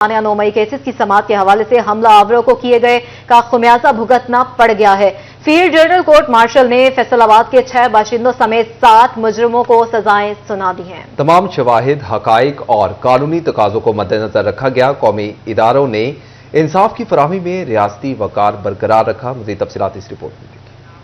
सानिया 9 मई cases की समाअत के हवाले से हमला आवरों को किए गए का खुमियाजा भुगतना पड़ गया है। फील्ड जनरल कोर्ट मार्शल ने फैसलाबाद के 6 बाशिंदों समेत 7 मुजरिमों को सजाएं सुना दी हैं। तमाम शवाहिद, हकाइक और कानूनी तकाजों को मद्देनजर रखा गया। कौमी इदारों ने इंसाफ की फराहमी में रियासती वकार बरकरार रखा। मजीद तफसीलात इस रिपोर्ट में।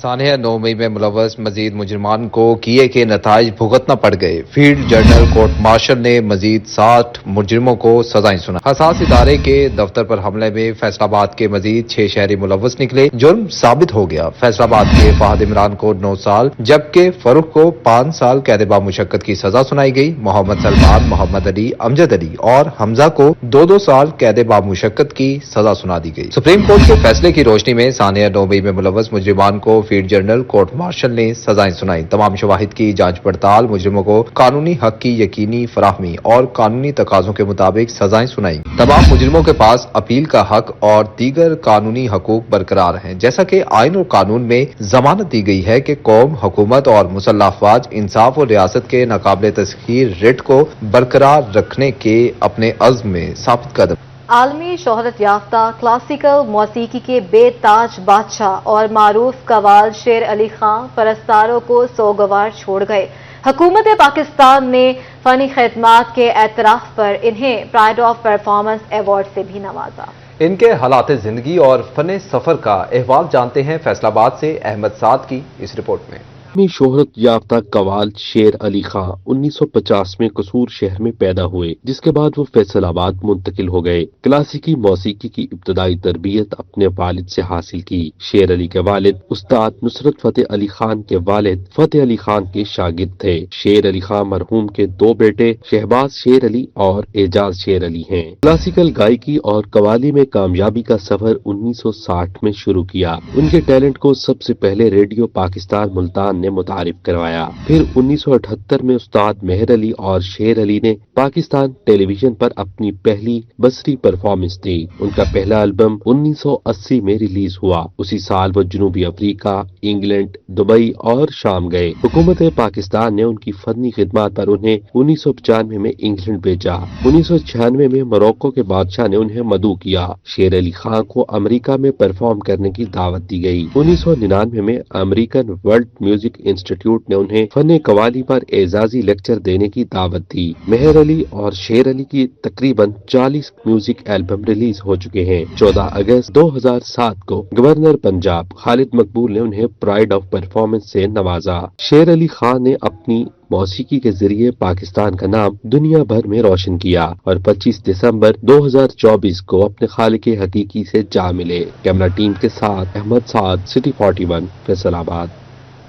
सानिया 9 मई में मुलव्वस मजीद मुजरिमान को किए के नताइज भुगतना पड़ गए। फील्ड जनरल कोर्ट मार्शल ने मजीद 60 मुजरिमों को सजाएं सुना। हसास इदारे के दफ्तर पर हमले में फैसलाबाद के मजीद 6 शहरी मुलव्वस निकले। जुर्म साबित हो गया। फैसलाबाद के फहद इमरान को 9 साल जबकि फरूख को 5 साल कैद बा मुशक्कत की सजा सुनाई गई। मोहम्मद सलमान, मोहम्मद अली, अमजद अली और हमजा को 2-2 साल कैद बा मुशक्कत की सजा सुना दी गई। सुप्रीम कोर्ट के फैसले की रोशनी में सानिया 9 मई में मुलव्वस मुजरिमान को फील्ड जनरल कोर्ट मार्शल ने सजाएं सुनाई। तमाम शवाहिद की जांच पड़ताल, मुजरिमों को कानूनी हक की यकीनी फराहमी और कानूनी तकाजों के मुताबिक सजाएं सुनाई। तमाम मुजरिमों के पास अपील का हक और दीगर कानूनी हकूक बरकरार हैं। जैसा कि आइन और कानून में जमानत दी गई है कि कौम, हुकूमत और मुसल्लह अफवाज इंसाफ और रियासत के नाकाबिल तस्खीर रिट को बरकरार रखने के अपने अज़्म में साबित कदम। आलमी शोहरत याफ्ता क्लासिकल मौसीकी के बेताज बादशाह और मारूफ कवाल शेर अली खां परस्तारों को सोगवार छोड़ गए। हुकूमत पाकिस्तान ने फनी खिदमात के एतराफ पर इन्हें प्राइड ऑफ परफॉर्मेंस अवार्ड से भी नवाजा। इनके हालात जिंदगी और फन सफर का अहवाल जानते हैं फैसलाबाद से अहमद साद की इस रिपोर्ट में। अपनी शोहरत याफ्ता कवाल शेर अली खां 1950 में कसूर शहर में पैदा हुए, जिसके बाद वो फैसलाबाद मुंतकिल हो गए। क्लासिकी मौसीकी की इब्तदाई तरबियत अपने वालिद से हासिल की। शेर अली के वालिद उस्ताद नुसरत फतेह अली खान के वालिद फतेह अली खान के शागिर्द थे। शेर अली खान मरहूम के 2 बेटे शहबाज शेर अली और एजाज शेर अली हैं। क्लासिकल गायकी और कवाली में कामयाबी का सफर 1960 में शुरू किया। उनके टैलेंट को सबसे पहले रेडियो पाकिस्तान मुल्तान ने मुतारिफ करवाया। फिर 1978 में उस्ताद मेहर अली और शेर अली ने पाकिस्तान टेलीविजन पर अपनी पहली बसरी परफॉर्मेंस दी। उनका पहला एल्बम 1980 में रिलीज हुआ। उसी साल वो जनूबी अफ्रीका, इंग्लैंड, दुबई और शाम गए। हुकूमत पाकिस्तान ने उनकी फनी खिदमत पर उन्हें 1995 में इंग्लैंड भेजा। 1996 में मोरक्को के बादशाह ने उन्हें मदऊ किया। शेर अली खान को अमेरिका में परफॉर्म करने की दावत दी गई। 1999 में अमेरिकन वर्ल्ड म्यूजिक इंस्टीट्यूट ने उन्हें फन कवाली पर एजाजी लेक्चर देने की दावत दी। मेहर अली और शेर अली की तकरीबन 40 म्यूजिक एल्बम रिलीज हो चुके हैं। 14 अगस्त 2007 को गवर्नर पंजाब खालिद मकबूल ने उन्हें प्राइड ऑफ परफॉर्मेंस से नवाजा। शेर अली खान ने अपनी मौसीकी के जरिए पाकिस्तान का नाम दुनिया भर में रोशन किया और 25 दिसंबर 2024 को अपने खालिक हकीकी से जा मिले। कैमरा टीम के साथ अहमद साद, सिटी 41, फैसलाबाद।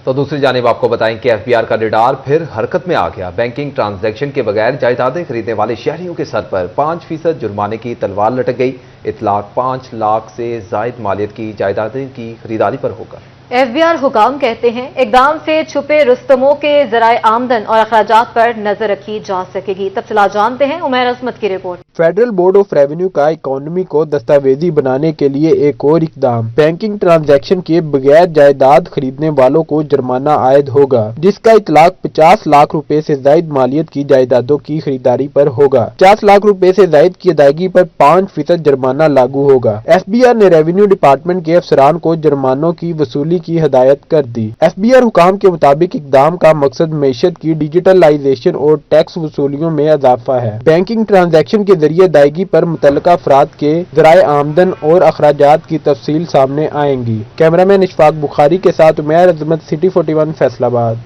तो दूसरी जानिब आपको बताएं कि एफबीआर का रडार फिर हरकत में आ गया। बैंकिंग ट्रांजैक्शन के बगैर जायदादें खरीदने वाले शहरियों के सर पर 5% जुर्माने की तलवार लटक गई। इतलाक 5 लाख से जायद मालियत की जायदादें की खरीदारी पर होगा। एफबीआर हुकाम कहते हैं इकदाम से छुपे रुस्तमों के ज़राए आमदन और अखराजात पर नजर रखी जा सकेगी। तफसीलात जानते हैं उमैर अजमत की report. Federal board of revenue का इकोनॉमी को दस्तावेजी बनाने के लिए एक और इकदाम। बैंकिंग ट्रांजैक्शन के बगैर जायदाद खरीदने वालों को जुर्माना आयद होगा, जिसका इतलाक 50 लाख रुपए से जायद मालियत की जायदादों की खरीदारी पर होगा। 50 लाख रुपए से जायद की अदायगी पर 5% जुर्माना लागू होगा। एफबीआर ने रेवेन्यू डिपार्टमेंट के अफसरान को जुर्मानों की वसूली की हदायत कर दी। एफबीआर हुकाम के मुताबिक इकदाम का मकसद मैशत की डिजिटलाइजेशन और टैक्स वसूलियों में इजाफा है। बैंकिंग ट्रांजैक्शन के जरिए अदायगी पर मुतल्लिका अफराद के ज़राए आमदन और अखराजात की तफसील सामने आएंगी। कैमरामैन इशफाक बुखारी के साथ उमैर अजमत, सिटी 41, फैसलाबाद।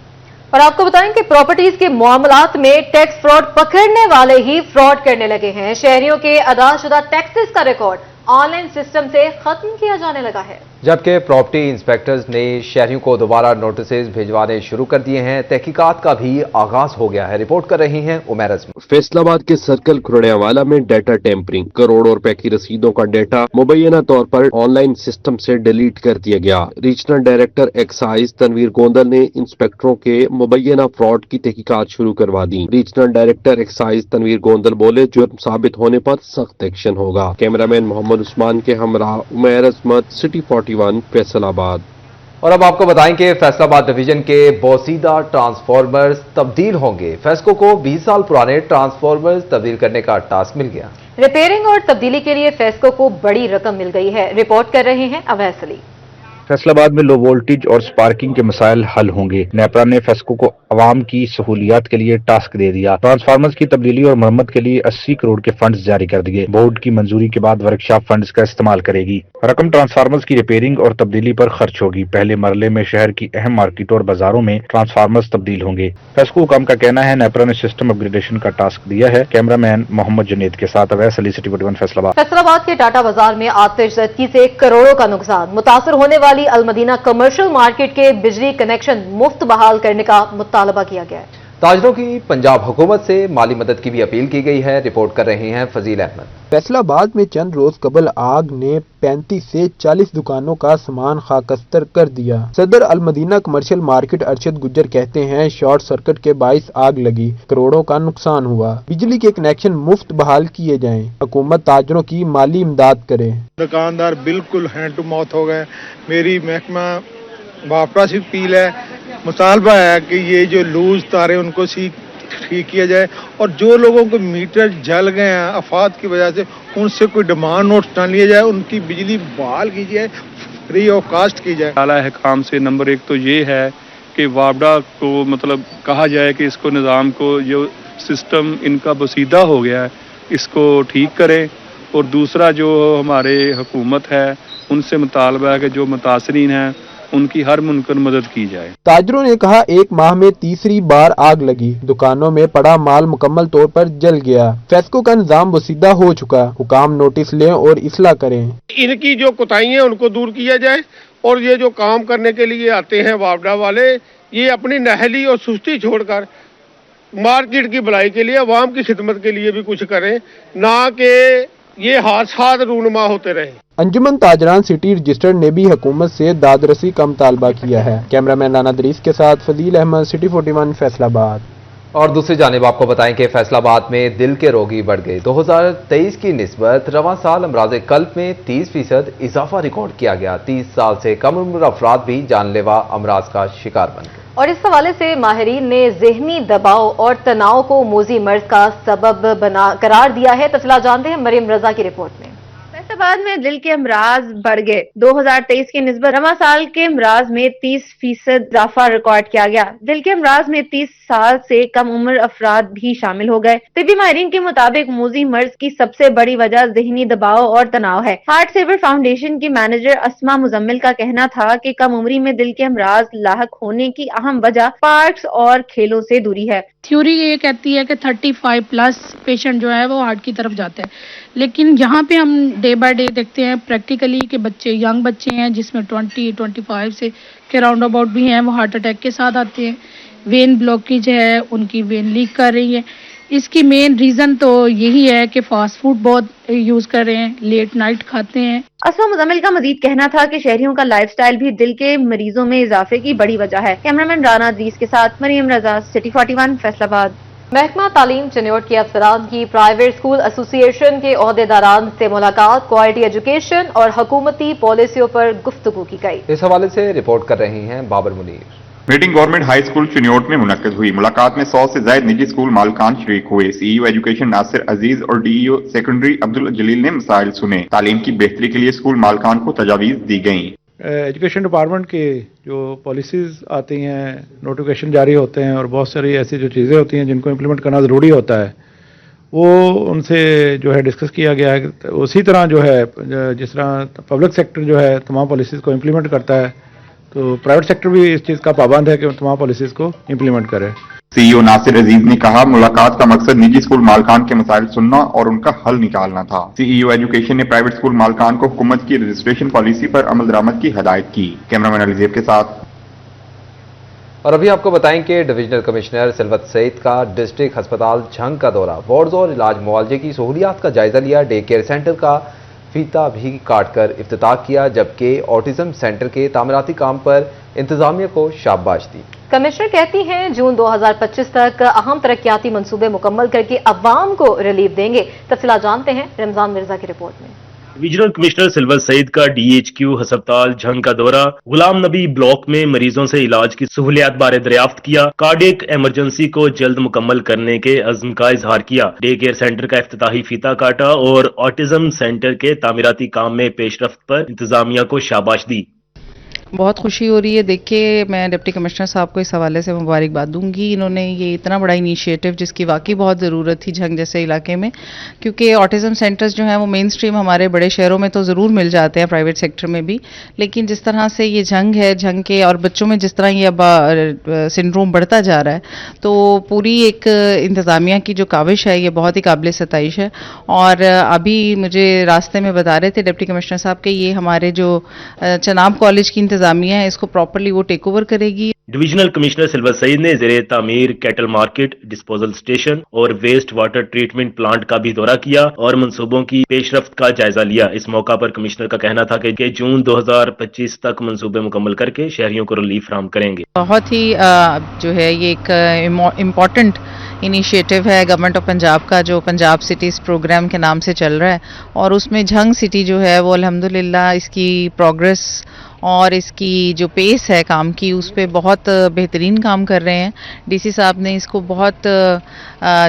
और आपको बताएं कि प्रॉपर्टीज के मामलात में टैक्स फ्रॉड पकड़ने वाले ही फ्रॉड करने लगे हैं। शहरियों के अदाशुदा टैक्सेस का रिकॉर्ड ऑनलाइन सिस्टम से खत्म किया जाने लगा है, जबकि प्रॉपर्टी इंस्पेक्टर्स ने शहरियों को दोबारा नोटिस भिजवाने शुरू कर दिए हैं। तहकीकात का भी आगाज हो गया है। रिपोर्ट कर रही हैं उमैर अजमत। फैसलाबाद के सर्कल खुरड़ियावाला में डाटा टेम्परिंग, करोड़ों रुपए की रसीदों का डाटा मुबैना तौर पर ऑनलाइन सिस्टम से डिलीट कर दिया गया। Regional director excise Tanveer Gondal ने इंस्पेक्टरों के मुबैना फ्रॉड की तहकीकात शुरू करवा दी। Regional director excise Tanveer Gondal बोले, जुर्म साबित होने पर सख्त एक्शन होगा। कैमरामैन मोहम्मद उस्मान के हमरा उमैर अजमत, सिटी 41, फैसलाबाद। और अब आपको बताएं कि फैसलाबाद डिवीजन के बोसीदा ट्रांसफार्मर्स तब्दील होंगे। फेस्को को 20 साल पुराने ट्रांसफार्मर्स तब्दील करने का टास्क मिल गया। रिपेयरिंग और तब्दीली के लिए फेस्को को बड़ी रकम मिल गई है। रिपोर्ट कर रहे हैं अवैस अली। फैसलाबाद में लो वोल्टेज और स्पार्किंग के मसाइल हल होंगे। नेपरा ने फेस्को को अवाम की सहूलियात के लिए टास्क दे दिया। ट्रांसफार्मर्स की तब्दीली और मरम्मत के लिए 80 करोड़ के फंड्स जारी कर दिए। बोर्ड की मंजूरी के बाद वर्कशॉप फंड्स का इस्तेमाल करेगी। रकम ट्रांसफार्मर्स की रिपेयरिंग और तब्दीली पर खर्च होगी। पहले मरले में शहर की अहम मार्केटों और बाजारों में ट्रांसफार्मर्स तब्दील होंगे। फेस्को हुकाम का कहना है नेपरा ने सिस्टम अपग्रेडेशन का टास्क दिया है। कैमरामैन मोहम्मद जुनेद के साथ अवैस अली, सिटी 41 फैसलाबाद। फैसलाबाद के टाटा बाजार में आतिश झटकी से करोड़ों का नुकसान। मुतासर होने वाली अलमदीना कमर्शियल मार्केट के बिजली कनेक्शन मुफ्त बहाल करने का मुतालबा किया गया है। ताजरों की पंजाब हुकूमत से माली मदद की भी अपील की गई है। रिपोर्ट कर रहे हैं फजील अहमद। फैसलाबाद में चंद रोज कबल आग ने 35 से 40 दुकानों का सामान खाकस्तर कर दिया। सदर अलमदीना कमर्शियल मार्केट अरशद गुज्जर कहते हैं शॉर्ट सर्किट के बाइस आग लगी, करोड़ों का नुकसान हुआ। बिजली के कनेक्शन मुफ्त बहाल किए जाएं। हुकूमत ताजरों की माली इमदाद करे। दुकानदार बिल्कुल हैंड टू माउथ हो गए। मेरी महकमा वापस ही अपील है, मुतालबा है कि ये जो लूज तारे उनको ठीक किया जाए और जो लोगों को मीटर जल गए हैं आफात की वजह से उनसे कोई डिमांड नोट न लिया जाए, उनकी बिजली बहाल की जाए, फ्री ऑफ कास्ट की जाए। आला अहकाम से नंबर 1 तो ये है कि वापडा को मतलब कहा जाए कि इसको निज़ाम को जो सिस्टम इनका बसीदा हो गया है इसको ठीक करें, और दूसरा जो हमारे हुकूमत है उनसे मुतालबा है कि जो मुतासरीन हैं उनकी हर मुमकिन मदद की जाए। ताजरों ने कहा एक माह में तीसरी बार आग लगी, दुकानों में पड़ा माल मुकम्मल तौर पर जल गया। फेस्को का निजाम वसीदा हो चुका, हुकाम नोटिस लें और इस्लाह करें। इनकी जो कोताहियां उनको दूर किया जाए और ये जो काम करने के लिए आते हैं वापडा वाले, ये अपनी नहली और सुस्ती छोड़कर मार्केट की भलाई के लिए, अवाम की खिदमत के लिए भी कुछ करें, ना कि ये हादसात रूनुमा होते रहे। अंजुमन ताजरान सिटी रजिस्टर्ड ने भी हुकूमत से दादरसी का मुतालबा किया है। कैमरामैन राना दरीस के साथ फजील अहमद, सिटी 41 फैसलाबाद। और दूसरी जानिब आपको बताएं कि फैसलाबाद में दिल के रोगी बढ़ गए। 2023 की निस्बत रवां साल अमराज कल्ब में 30% इजाफा रिकॉर्ड किया गया। 30 साल से कम उम्र अफराद भी जानलेवा अमराज का शिकार बन गए। और इस हवाले से माहिरीन ने ज़हनी दबाव और तनाव को मोजी मर्ज का सबब करार दिया है। तफसीलात जानते हैं मरियम रजा की रिपोर्ट में। फैसलाबाद में दिल के अमराज बढ़ गए। 2023 की निस्बत रवां साल के अमराज में 30% इजाफा रिकॉर्ड किया गया। दिल के अमराज में 30 साल से कम उम्र अफराद भी शामिल हो गए। तिब्बी माहिरीन के मुताबिक मोजी मर्ज की सबसे बड़ी वजह ज़हनी दबाव और तनाव है। हार्ट सेवर फाउंडेशन की मैनेजर अस्मा मुजम्मिल का कहना था कि कम उम्री में दिल के अमराज लाहक होने की अहम वजह पार्क्स और खेलों से दूरी है। थ्योरी ये कहती है कि 35 प्लस पेशेंट जो है वो हार्ट की तरफ जाते हैं, लेकिन यहाँ पे हम डे बाय डे देखते हैं प्रैक्टिकली कि बच्चे यंग बच्चे हैं जिसमें 20-25 से के राउंड अबाउट भी हैं, वो हार्ट अटैक के साथ आते हैं। वेन ब्लॉकेज है, उनकी वेन लीक कर रही है। इसकी मेन रीजन तो यही है कि फास्ट फूड बहुत यूज कर रहे हैं, लेट नाइट खाते हैं। अस्मा मुजम्मिल का मजीद कहना था कि शहरियों का लाइफस्टाइल भी दिल के मरीजों में इजाफे की बड़ी वजह है। कैमरामैन राना अजीज के साथ मरियम रजा, सिटी 41 फैसलाबाद। महकमा तालीम चिन्योट के अफसरान की प्राइवेट स्कूल एसोसिएशन के ओहदेदारान से मुलाकात, क्वालिटी एजुकेशन और हुकूमती पॉलिसियों पर गुफ्तगू की गई। इस हवाले से रिपोर्ट कर रही हैं Babar Munir. Meeting government high school Chiniot में मुनक्किद हुई। मुलाकात में 100 से ज्यादा निजी स्कूल मालकान शरीक हुए। सीईओ एजुकेशन नासिर अजीज और डीईओ सेकेंडरी अब्दुल जलील ने मसाइल सुने। तालीम की बेहतरी के लिए स्कूल मालकान को तजावीज दी गई। एजुकेशन डिपार्टमेंट के जो पॉलिसीज आती हैं, नोटिफिकेशन जारी होते हैं और बहुत सारी ऐसी जो चीज़ें होती हैं जिनको इम्प्लीमेंट करना ज़रूरी होता है, वो उनसे जो है डिस्कस किया गया है। उसी तरह जो है जिस तरह पब्लिक सेक्टर जो है तमाम पॉलिसीज़ को इम्प्लीमेंट करता है, तो प्राइवेट सेक्टर भी इस चीज़ का पाबंद है कि तमाम पॉलिसीज़ को इम्प्लीमेंट करे। सीईओ नासिर अजीज ने कहा मुलाकात का मकसद निजी स्कूल मालकान के मसाइल सुनना और उनका हल निकालना था। सीईओ एजुकेशन ने प्राइवेट स्कूल मालकान को हुकूमत की रजिस्ट्रेशन पॉलिसी पर अमल दरामद की हिदायत की। कैमरामैन अलीजेब के साथ। और अभी आपको बताएं कि डिविजनल कमिश्नर सिलवत सईद का डिस्ट्रिक्ट अस्पताल झंग का दौरा, वार्ड्स और इलाज मुआवजे की सहूलियात का जायजा लिया। डे केयर सेंटर का फीता भी काटकर इफ्तिताह किया, जबकि ऑटिज्म सेंटर के तामीराती काम पर इंतजामिया को शाबाश दी। कमिश्नर कहती हैं जून 2025 तक अहम तरक्याती मंसूबे मुकम्मल करके अवाम को रिलीफ देंगे। तफसीलात जानते हैं रमजान मिर्जा की रिपोर्ट में। डिवीजनल कमिश्नर सिल्वर सईद का DHQ हस्पताल झंग का दौरा, गुलाम नबी ब्लॉक में मरीजों से इलाज की सहूलियात बारे दरियाफ्त किया, कार्डियक इमरजेंसी को जल्द मुकम्मल करने के अज़्म का इजहार किया, डे केयर सेंटर का इफ्तिताही फीता काटा और ऑटिज्म सेंटर के तामीराती काम में पेशरफ्त पर इंतजामिया को शाबाश दी। बहुत खुशी हो रही है देख के। मैं डिप्टी कमिश्नर साहब को इस हवाले से मुबारकबाद दूंगी। इन्होंने ये इतना बड़ा इनिशिएटिव, जिसकी वाकई बहुत ज़रूरत थी झंग जैसे इलाके में, क्योंकि ऑटिज्म सेंटर्स जो हैं वो मेन स्ट्रीम हमारे बड़े शहरों में तो ज़रूर मिल जाते हैं, प्राइवेट सेक्टर में भी, लेकिन जिस तरह से ये झंग है, झंग के और बच्चों में जिस तरह ये अब सिंड्रोम बढ़ता जा रहा है, तो पूरी एक इंतज़ामिया की जो काविश है ये बहुत ही काबिल सताइश है। और अभी मुझे रास्ते में बता रहे थे डिप्टी कमिश्नर साहब के ये हमारे जो चनाब कॉलेज की इंतजामिया है इसको प्रॉपर्ली वो टेक ओवर करेगी। डिवीजनल कमिश्नर सिल्वर सईद ने ज़ेरे तामीर कैटल मार्केट, डिस्पोजल स्टेशन और वेस्ट वाटर ट्रीटमेंट प्लांट का भी दौरा किया और मंसूबों की पेशरफ्त का जायजा लिया। इस मौका पर कमिश्नर का कहना था कि जून 2025 तक मंसूबे मुकम्मल करके शहरियों को रिलीफ फराहम करेंगे। बहुत ही जो है ये एक इम्पॉर्टेंट इनिशिएटिव है गवर्नमेंट ऑफ पंजाब का, जो पंजाब सिटीज़ प्रोग्राम के नाम से चल रहा है, और उसमें झंग सिटी जो है वो अल्हम्दुलिल्लाह इसकी प्रोग्रेस और इसकी जो पेस है काम की उस पे बहुत बेहतरीन काम कर रहे हैं। डीसी साहब ने इसको बहुत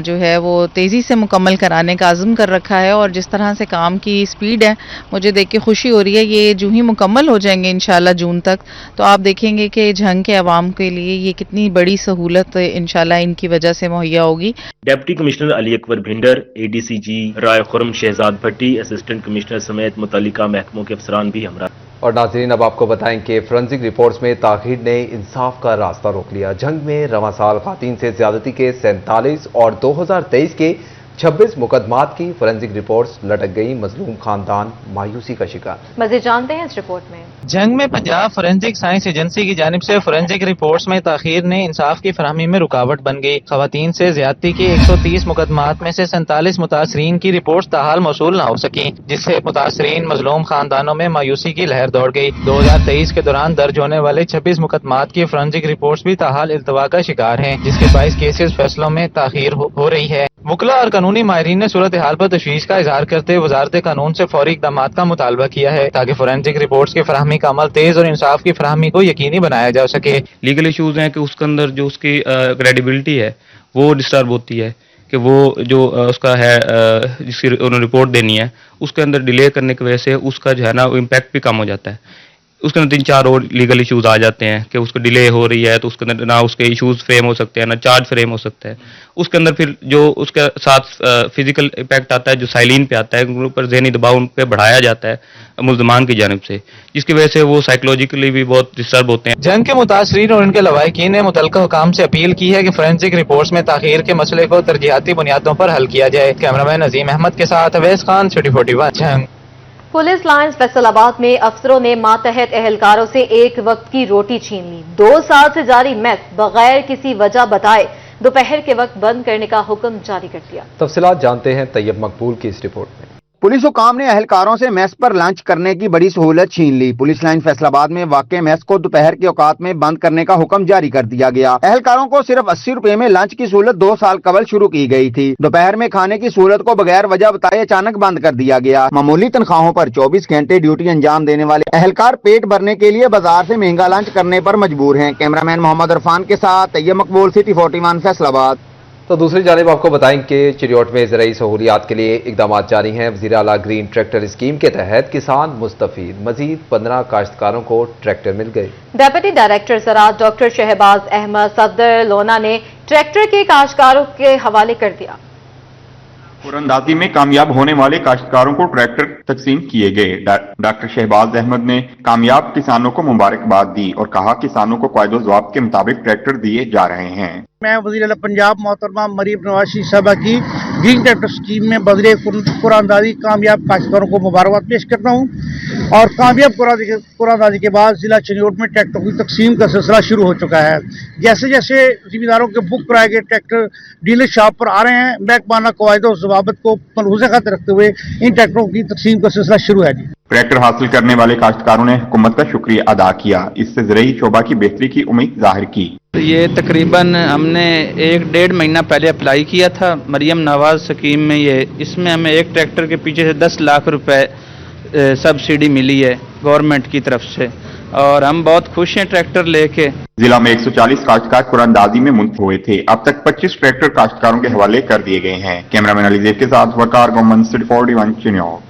जो है वो तेज़ी से मुकम्मल कराने का आज़म कर रखा है, और जिस तरह से काम की स्पीड है मुझे देख के खुशी हो रही है। ये जो ही मुकम्मल हो जाएंगे इंशाल्लाह जून तक, तो आप देखेंगे कि झंग के अवाम के लिए ये कितनी बड़ी सहूलत इंशाल्लाह इनकी वजह से मुहैया होगी। Deputy commissioner Ali Akbar Bhinder, ADCG राय खुरम शहजाद भट्टी, असिस्टेंट कमिश्नर समेत मुतल्लिका महकमों के अफसरान भी हमरा। और नाज़रीन, अब आपको बताएं कि फोरेंसिक रिपोर्ट्स में ताख़ीर ने इंसाफ का रास्ता रोक लिया। झंग में रवां साल ख़वातीन से ज़्यादती के 47 और 2023 के 26 मुकदमात की फोरेंसिक रिपोर्ट्स लटक गई, मजलूम खानदान मायूसी का शिकार। मज़ीद जानते हैं इस रिपोर्ट में। झंग में पंजाब फोरेंसिक साइंस एजेंसी की जानिब से फोरेंसिक रिपोर्ट्स में ताखीर ने इंसाफ की फराहमी में रुकावट बन गई। खवातीन से ज्यादती के 130 मुकदमात में से 47 मुतासरीन की रिपोर्ट्स ताहाल मौसूल न हो सकी, जिससे मुतासरीन मजलूम खानदानों में मायूसी की लहर दौड़ गई। 2023 के दौरान दर्ज होने वाले 26 मुकदमात की फोरेंसिक रिपोर्ट्स भी ताहाल इल्तवा का शिकार हैं, जिसके 22 केसेस फैसलों में ताखीर हो रही है। वकला और कानूनी माहिरीन ने सूरत हाल पर तशवीश का इजहार करते हुए वजारत कानून से फौरी इक़दामात का मुतालबा किया है, ताकि फोरेंसिक रिपोर्ट्स की फराहमी का अमल तेज और इंसाफ की फराहमी को यकीनी बनाया जा सके। लीगल इशूज हैं कि उसके अंदर जो उसकी क्रेडिबिलिटी है वो डिस्टर्ब होती है, कि वो जो उसका है जिसकी उन्होंने रिपोर्ट देनी है उसके अंदर डिले करने की वजह से उसका जो है ना इम्पैक्ट भी कम हो जाता है। उसके अंदर 3-4 और लीगल इश्यूज आ जाते हैं कि उसको डिले हो रही है, तो उसके अंदर ना उसके इश्यूज फ्रेम हो सकते हैं, ना चार्ज फ्रेम हो सकता है। उसके अंदर फिर जो उसके साथ फिजिकल इम्पैक्ट आता है, जो साइलिन पे आता है, उन ऊपर ज़हनी दबाव उन पे बढ़ाया जाता है मुल्ज़मान की जानिब से, जिसकी वजह से वो साइकोलॉजिकली भी बहुत डिस्टर्ब होते हैं। जंग के मुतासरीन और उनके लवाहिकीन ने मुतल्लिका हुकाम से अपील की है कि फोरेंसिक रिपोर्ट्स में ताखीर के मसले को तरजीहाती बुनियादों पर हल किया जाए। कैमरामैन नजीम अहमद के साथ Awais Khan, city 41 Jhang. Police lines Faisalabad में अफसरों ने मातहत एहलकारों से एक वक्त की रोटी छीन ली। 2 साल से जारी मेस बगैर किसी वजह बताए दोपहर के वक्त बंद करने का हुक्म जारी कर दिया। तफसीलात जानते हैं तैयब मकबूल की इस रिपोर्ट में। पुलिस हुकाम ने अहलकारों से मेस पर लंच करने की बड़ी सहूलत छीन ली। पुलिस लाइन फैसलाबाद में वाक़े मेस को दोपहर के औकात में बंद करने का हुक्म जारी कर दिया गया। अहलकारों को सिर्फ 80 रुपए में लंच की सहूलत 2 साल कबल शुरू की गई थी। दोपहर में खाने की सहूलत को बगैर वजह बताए अचानक बंद कर दिया गया। मामूली तनख्वाहों पर 24 घंटे ड्यूटी अंजाम देने वाले अहलकार पेट भरने के लिए बाजार से महंगा लंच करने पर मजबूर हैं। कैमरामैन मोहम्मद इरफान के साथ तैयब मकबूल, सिटी 41 फैसलाबाद। तो दूसरी जानिब आपको बताएं कि चिरियोट में ज़राई सहूलियात के लिए इकदाम जारी हैं। वज़ीर आला ग्रीन ट्रैक्टर स्कीम के तहत किसान मुस्तफीद, मजीद 15 काश्तकारों को ट्रैक्टर मिल गए। डेप्यूटी डायरेक्टर ज़राअत डॉक्टर शहबाज अहमद सफदर लोना ने ट्रैक्टर के काश्तकारों के हवाले कर दिया। तीरंदाजी में कामयाब होने वाले काश्तकारों को ट्रैक्टर तकसीम किए गए। डॉक्टर शहबाज अहमद ने कामयाब किसानों को मुबारकबाद दी और कहा किसानों को क़ायदो ज़वाब्त के मुताबिक ट्रैक्टर दिए जा रहे हैं। मैं वज़ीर आला पंजाब मोहतरमा मरीम नवाज शरीफ साहबा की ग्रीन ट्रैक्टर स्कीम में बदले कुरानदाजी कामयाब काश्तकारों को मुबारकबाद पेश करता हूँ। और कामयाब कुरानदाजी के बाद जिला चिरियोट में ट्रैक्टर की तकसीम का सिलसिला शुरू हो चुका है। जैसे जैसे जिम्मेदारों के बुक कराए गए ट्रैक्टर डीलर शॉप पर आ रहे हैं, महकमाना क़वायद और ज़वाबित को मलहूज़ खातिर रखते हुए इन ट्रैक्टरों की तकसीम का सिलसिला शुरू है। जी, ट्रैक्टर हासिल करने वाले काश्तकारों ने हुकूमत का शुक्रिया अदा किया। इससे ज़राई शोबा की बेहतरी की उम्मीद जाहिर की। ये तकरीबन हमने 1-1.5 महीना पहले अप्लाई किया था मरियम नवाज स्कीम में। इसमें हमें एक ट्रैक्टर के पीछे से 10 लाख रुपए सब्सिडी मिली है गवर्नमेंट की तरफ से और हम बहुत खुश हैं ट्रैक्टर लेके। जिला में 140 काश्तकार कुरानदाजी में मुंतखब हुए थे। अब तक 25 ट्रैक्टर काश्तकारों के हवाले कर दिए गए हैं। कैमरामैन अली ज़ैद के साथ वकार गोमन, सिटी 41 चिन्योक।